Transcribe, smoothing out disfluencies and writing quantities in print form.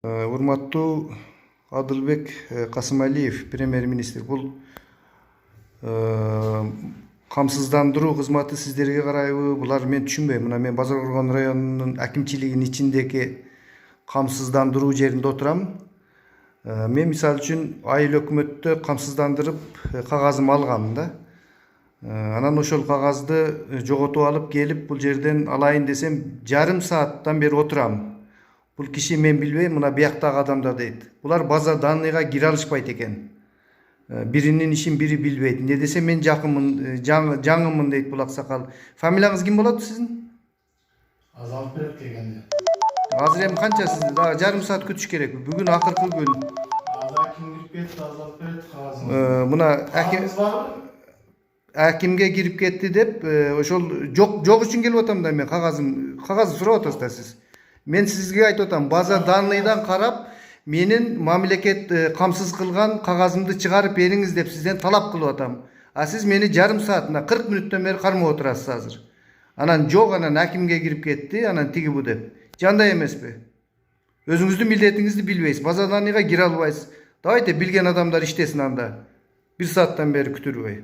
Урматтуу Адылбек Касымалиев, премьер-министр, бул камсыздандыруу кызматы сиздерге карайбы? Булар мен түшүнбөйм. Мына мен Базар Курган районунун акимчилигинин ичиндеги камсыздандыруу жеринде отурам. Мен мисалы үчүн айыл өкмөттө камсыздандырып кагазым алгам да. Анан ошол кагазды жоготуп алып келип бул жерден алайын десем, жарым сааттан бери отурам. Бул киши мен билбейм, мына бияктагы адамдар дейт. Булар база данныйга кире алышпайт экен. Биринин ишин бири билбейт. Эмне десе мен жакынмын, жаңымын дейт бул аксакал. Фамилияңыз ким болот сиздин? Азалбек дегенде. Азыр эми канча сизде? Дагы жарым саат күтүш керекпи? Бүгүн акыркы күн. Аза ким кирип кетти, Азалбек кагазың. Мына акимге кирип кетти деп, ошол жок үчүн келип атам да мен кагазды сурап атасыз да сиз. Мен сизге айтып атам, база данныйдан карап, менин мамлекет камсыз кылган кагазымды чыгарып бериңиз деп сизден талап кылып атам. А сиз мени жарым саат, мына 40 мүнөттөн бери кармап отурасыз азыр. Анан жок, анан акимге кирип кетти, анан тиги бу деп. Жандай эмеспи? Өзүңүздүн милдетиңизди билбейсиз, база данныйга кире албайсыз. Давайте билген адамдар иштесин анда. 1 сааттан бери күтүрбөй.